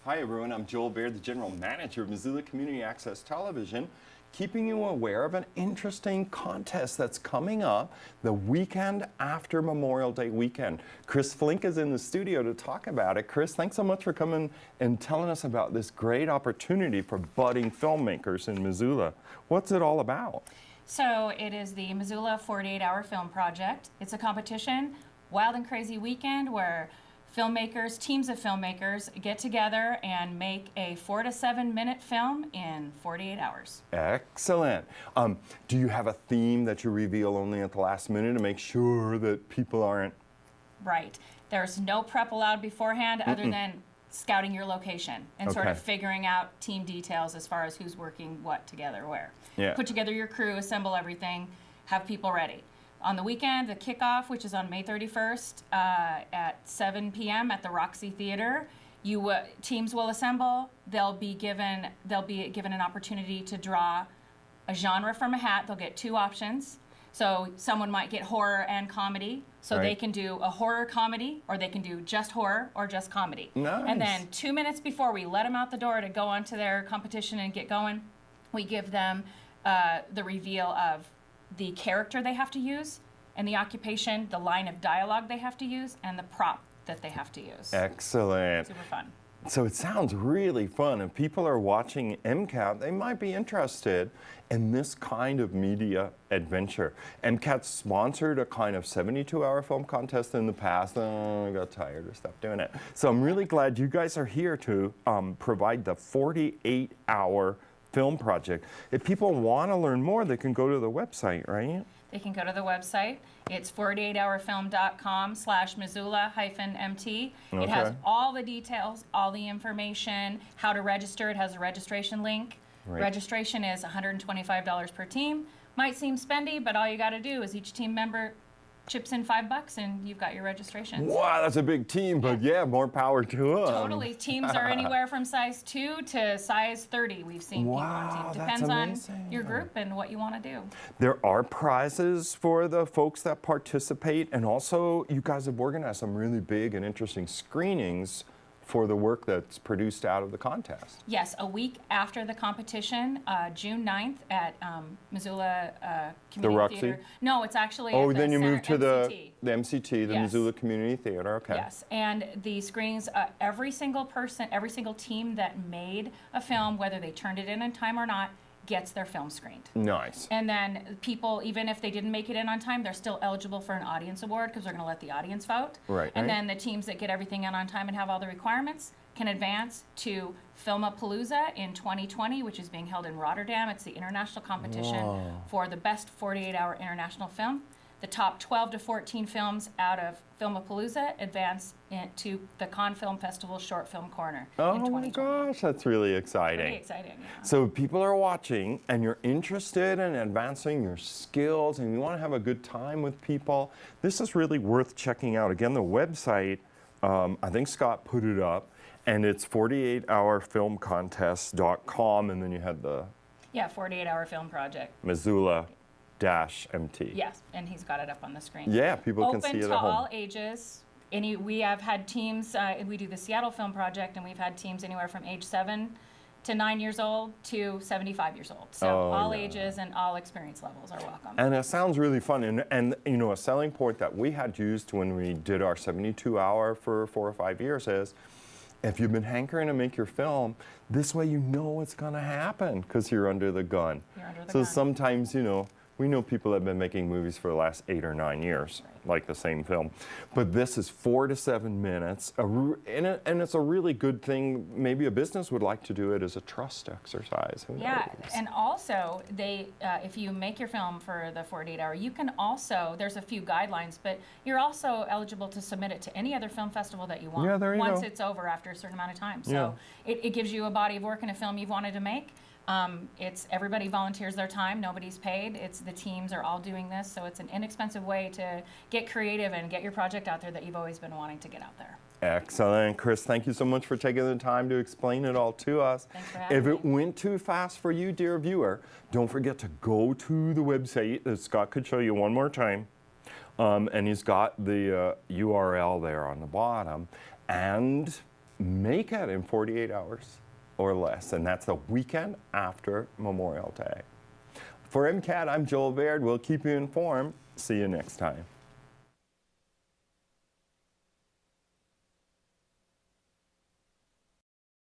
Hi everyone, I'm Joel Baird, the General Manager of Missoula Community Access Television, keeping you aware of an interesting contest that's coming up the weekend after Memorial Day weekend. Kris Flink is in the studio to talk about it. Kris, thanks so much for coming and telling us about this great opportunity for budding filmmakers in Missoula. What's it all about? So it is the Missoula 48-Hour Film Project. It's a competition, wild and crazy weekend where filmmakers, teams of filmmakers get together and make a 4 to 7 minute film in 48 hours. Excellent. Do you have a theme that you reveal only at the last minute to make sure that people aren't? Right. There's no prep allowed beforehand other than scouting your location and sort of figuring out team details as far as who's working what together where. Yeah. Put together your crew, assemble everything, have people ready. On the weekend, the kickoff, which is on May 31st at 7 p.m. at the Roxy Theater, teams will assemble. They'll be given an opportunity to draw a genre from a hat. They'll get 2 options. So someone might get horror and comedy. So they can do a horror comedy, or they can do just horror or just comedy. Nice. And then 2 minutes before we let them out the door to go onto their competition and get going, we give them the reveal of the character they have to use, and the occupation, the line of dialogue they have to use, and the prop that they have to use. Excellent. Super fun. So it sounds really fun. If people are watching MCAT, they might be interested in this kind of media adventure. MCAT sponsored a kind of 72-hour film contest in the past. I got tired of stopped doing it. So I'm really glad you guys are here to provide the 48-hour film project. If people want to learn more, they can go to the website, right? They can go to the website. It's 48hourfilm.com/Missoula-MT. It has all the details, all the information, how to register. It has a registration link. Right. Registration is $125 per team. Might seem spendy, but all you got to do is each team member chips in $5 and you've got your registration. Wow, that's a big team, but yeah, more power to them. Totally. Teams are anywhere from size 2 to size 30. We've seen people on teams. Depends on your group and what you want to do. There are prizes for the folks that participate, and also you guys have organized some really big and interesting screenings for the work that's produced out of the contest. Yes, a week after the competition, June 9th at Missoula Community Theater. No, it's actually at the then you move to MCT. the MCT, the Yes. Missoula Community Theater, okay. Yes, and the screenings, every single person, every single team that made a film, whether they turned it in time or not, gets their film screened. Nice. And then people, even if they didn't make it in on time, they're still eligible for an audience award because they're going to let the audience vote. Right. And then the teams that get everything in on time and have all the requirements can advance to Filmapalooza in 2020, which is being held in Rotterdam. It's the international competition for the best 48-hour international film. The top 12 to 14 films out of Filmapalooza advance to the Cannes Film Festival Short Film Corner in 2020. Oh my gosh, that's really exciting. Pretty exciting, yeah. So if people are watching and you're interested in advancing your skills and you want to have a good time with people, this is really worth checking out. Again, the website, I think Scott put it up, and it's 48hourfilmcontest.com, and then you had the 48-hour film project. Missoula-MT. Yes, and he's got it up on the screen. Yeah, people can see it at home. Open to all ages. We have had teams, we do the Seattle Film Project, and we've had teams anywhere from age 7 to 9 years old to 75 years old. So all ages and all experience levels are welcome. And it sounds really fun. And you know, a selling point that we had used when we did our 72-hour for 4 or 5 years is, if you've been hankering to make your film, this way you know it's going to happen because you're under the gun. You're under the so gun. Sometimes, you know, we know people that have been making movies for the last 8 or 9 years, like the same film. But this is 4 to 7 minutes, and it's a really good thing. Maybe a business would like to do it as a trust exercise. Who knows? And also, if you make your film for the 48-hour, you can also, there's a few guidelines, but you're also eligible to submit it to any other film festival that you want. Yeah, there you once go. it's over after a certain amount of time. So it gives you a body of work in a film you've wanted to make. It's everybody volunteers their time, nobody's paid. It's the teams are all doing this, so it's an inexpensive way to get creative and get your project out there that you've always been wanting to get out there. Excellent. Kris, thank you so much for taking the time to explain it all to us. Thanks for having If me. it went too fast for you, dear viewer, don't forget to go to the website that Scott could show you one more time. And he's got the URL there on the bottom. And make it in 48 hours or less, and that's the weekend after Memorial Day. For MCAT, I'm Joel Baird. We'll keep you informed. See you next time.